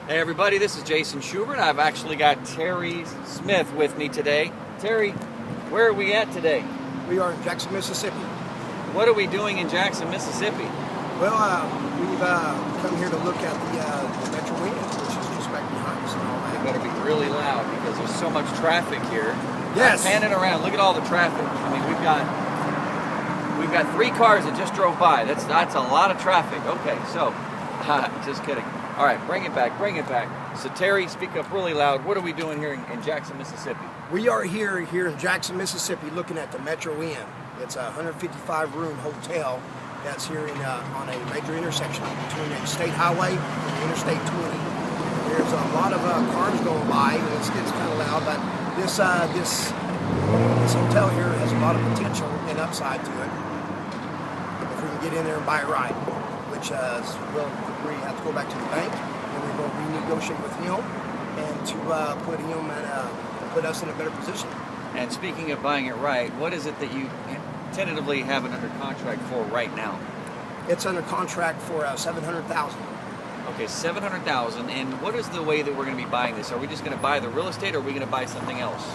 Hey everybody, this is Jason Schubert. I've actually got Terry Smith with me today. Terry, where are we at today? We are in Jackson, Mississippi. What are we doing in Jackson, Mississippi? Well, we've come here to look at the Metro Wind, which is just back behind us and all You that. better be really loud because there's so much traffic here. Yes. Panning around, look at all the traffic. I mean, we've got 3 cars that just drove by. That's a lot of traffic. Okay, so, just kidding. All right, bring it back. So Terry, speak up really loud. What are we doing here in Jackson, Mississippi? We are here in Jackson, Mississippi, looking at the Metro Inn. It's a 155-room hotel that's here on a major intersection between a state highway and Interstate 20. There's a lot of cars going by, and it's kind of loud, but this hotel here has a lot of potential and upside to it if we can get in there and buy it right, which we have to go back to the bank and we're going to renegotiate with him and to put us in a better position. And speaking of buying it right, what is it that you tentatively have it under contract for right now? It's under contract for $700,000. Okay, $700,000. And what is the way that we're going to be buying this? Are we just going to buy the real estate, or are we going to buy something else?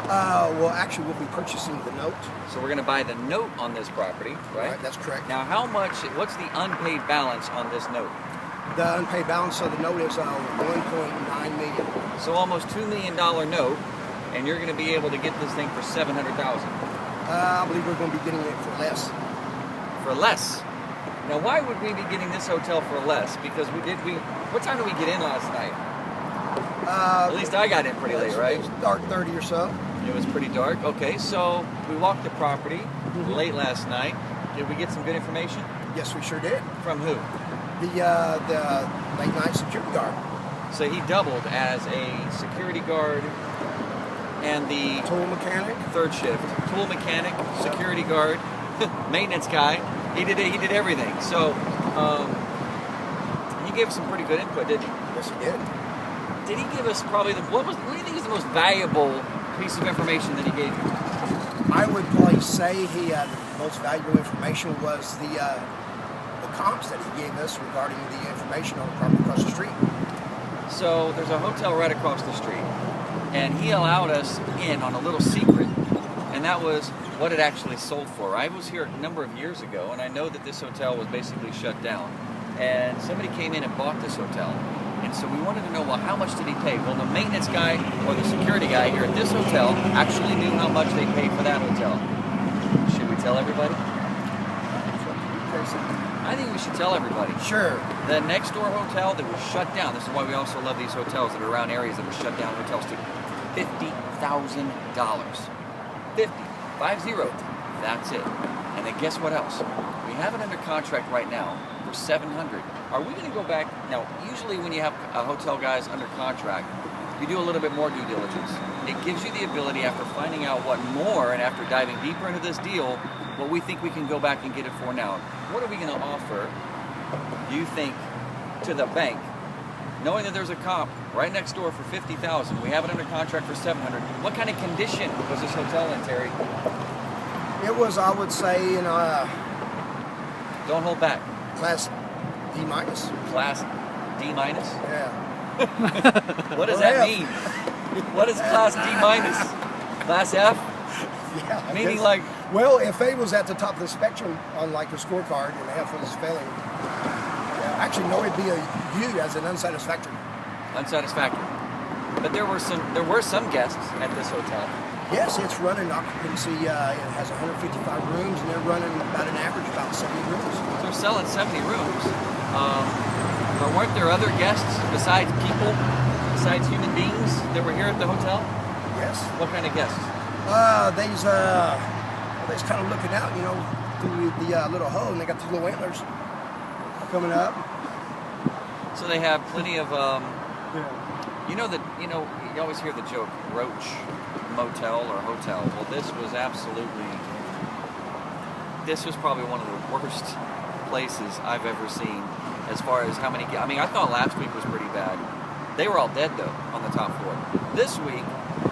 Well, actually, we'll be purchasing the note. So we're going to buy the note on this property, right? Right, that's correct. Now, what's the unpaid balance on this note? The unpaid balance of the note is $1.9 million. So almost $2 million note, and you're going to be able to get this thing for $700,000. I believe we're going to be getting it for less. For less. Now, why would we be getting this hotel for less? Because what time did we get in last night? At least I got in pretty late, right? It was dark 30 or so. It was pretty dark. Okay, so we walked the property late last night. Did we get some good information? Yes, we sure did. From who? The late night security guard. So he doubled as a security guard and the Tool mechanic. third shift. Tool mechanic, security guard, maintenance guy. He did everything. So he gave some pretty good input, didn't he? Yes, he did. Did he give us probably what do you think is the most valuable piece of information that he gave you? I would probably say the most valuable information was the comps that he gave us regarding the information on the property across the street. So there's a hotel right across the street, and he allowed us in on a little secret, and that was what it actually sold for. I was here a number of years ago, and I know that this hotel was basically shut down, and somebody came in and bought this hotel. And so we wanted to know, well, how much did he pay? Well, the maintenance guy or the security guy here at this hotel actually knew how much they paid for that hotel. Should we tell everybody? I think we should tell everybody. Sure. The next door hotel that was shut down, this is why we also love these hotels that are around areas that were shut down, hotels too, $50,000. 50. That's it. And then guess what else? We have it under contract right now for $700,000. Are we going to go back? Now, usually when you have hotel guys under contract, you do a little bit more due diligence. It gives you the ability, after finding out what more and after diving deeper into this deal, what we think we can go back and get it for now. What are we going to offer, do you think, to the bank, knowing that there's a comp right next door for $50,000? We have it under contract for $700,000. What kind of condition was this hotel in, Terry? It was, I would say, in Don't hold back. class D minus. Class D minus? Yeah. What does Or that F. mean? What is class D minus? Class F? Yeah. I Meaning guess. like, Well, if A was at the top of the spectrum on like a scorecard and F was failing, actually no, it'd be a U as an unsatisfactory. unsatisfactory. But there were some guests at this hotel. Yes, it's running occupancy. It has 155 rooms, and they're running about an average about 70 rooms. So they're selling 70 rooms. But weren't there other guests besides people, besides human beings that were here at the hotel? Yes. What kind of guests? They's kind of looking out, through the little hole, and they got these little antlers coming up. So they have plenty of, Yeah. you always hear the joke, roach motel or hotel. Well, this was probably one of the worst places I've ever seen as far as how many, I thought last week was pretty bad. They were all dead though on the top floor. This week,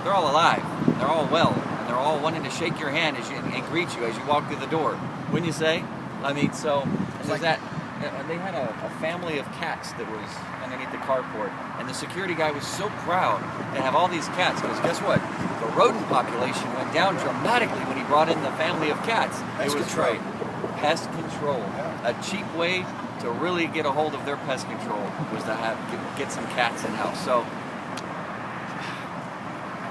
they're all alive, they're all well, and they're all wanting to shake your hand and greet you as you walk through the door. Wouldn't you say? So like that they had a family of cats that was underneath the carport. And the security guy was so proud to have all these cats, because guess what? The rodent population went down dramatically when he brought in the family of cats. Pest it was control. great. Pest control. A cheap way to really get a hold of their pest control was to get some cats in house. So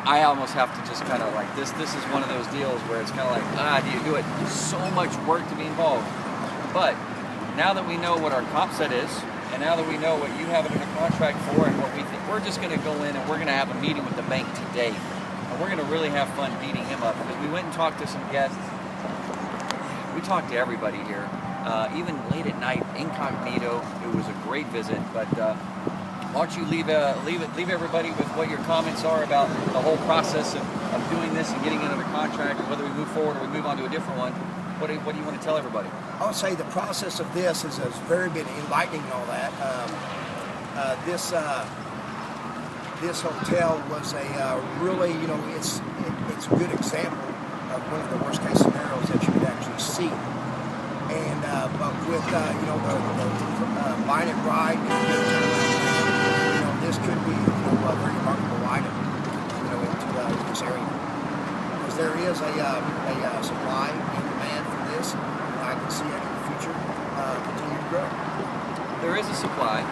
I almost have to just kind of like this is one of those deals where it's kind of like, do you do it? So much work to be involved. But now that we know what our comp set is, and now that we know what you have it under contract for and what we think, we're just going to go in and we're going to have a meeting with the bank today. And we're going to really have fun beating him up, because we went and talked to some guests. We talked to everybody here, even late at night, incognito. It was a great visit, but why don't you leave everybody with what your comments are about the whole process of doing this and getting it under contract, and whether we move forward or we move on to a different one. What do you want to tell everybody? I would say the process of this has very been enlightening and all that. This hotel was a really, it's a good example of one of the worst case scenarios that you could actually see. And but with the buying it right, this could be a very remarkable item, into this area. Because there is a supply and demand for this, and I can see it in the future continue to grow. There is a supply.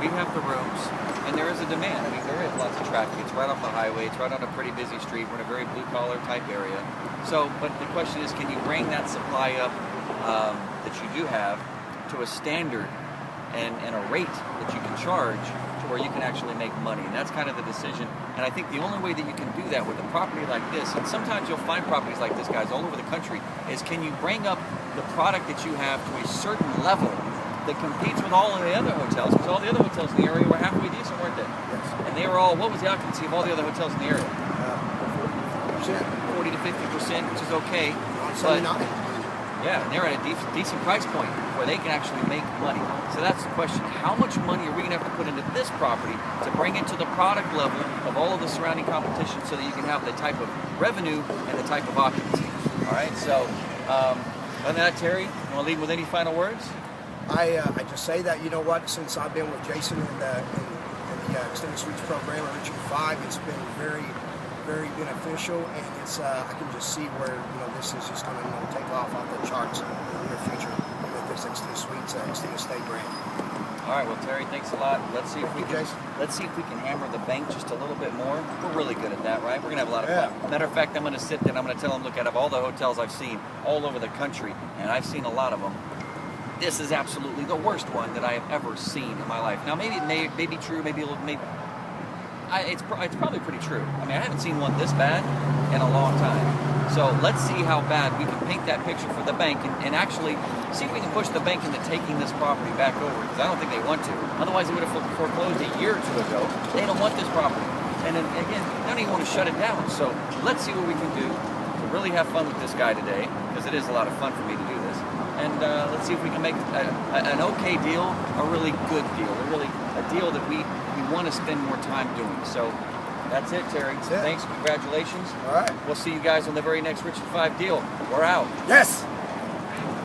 We have the rooms, and there is a demand. I mean, there is lots of traffic. It's right off the highway. It's right on a pretty busy street. We're in a very blue-collar type area. So, but the question is, can you bring that supply up that you do have to a standard and a rate that you can charge to where you can actually make money? And that's kind of the decision. And I think the only way that you can do that with a property like this, and sometimes you'll find properties like this, guys, all over the country, is can you bring up the product that you have to a certain level that competes with all of the other hotels? Because all the other hotels in the area were halfway decent, weren't they? Yes. And they were all, what was the occupancy of all the other hotels in the area? 40%. 40 to 50%, which is okay. But, yeah, and they're at a decent price point where they can actually make money. So that's the question. How much money are we going to have to put into this property to bring it to the product level of all of the surrounding competition so that you can have the type of revenue and the type of occupancy? All right, so other than that, Terry, you want to leave with any final words? I just say that, since I've been with Jason in the Extended Suites program at Richard 5, it's been very, very beneficial, and it's I can just see where this is just going to take off the charts in the near future with this Extended Suites Extended Stay brand. All right, well, Terry, thanks a lot. Let's see if we can hammer the bank just a little bit more. We're really good at that, right? We're gonna have a lot of fun. Matter of fact, I'm gonna sit there and I'm gonna tell them, look, out of all the hotels I've seen all over the country, and I've seen a lot of them, this is absolutely the worst one that I have ever seen in my life. Now, maybe it may be true, it's probably pretty true. I mean, I haven't seen one this bad in a long time. So let's see how bad we can paint that picture for the bank and actually see if we can push the bank into taking this property back over, because I don't think they want to. Otherwise, they would have foreclosed a year or two ago. They don't want this property. And then, again, they don't even want to shut it down. So let's see what we can do to really have fun with this guy today, because it is a lot of fun for me to do this. And let's see if we can make an okay deal, a really good deal, a deal that we want to spend more time doing. So that's it, Terry. That's it. Thanks, congratulations. All right. We'll see you guys on the very next Richard 5 deal. We're out. Yes.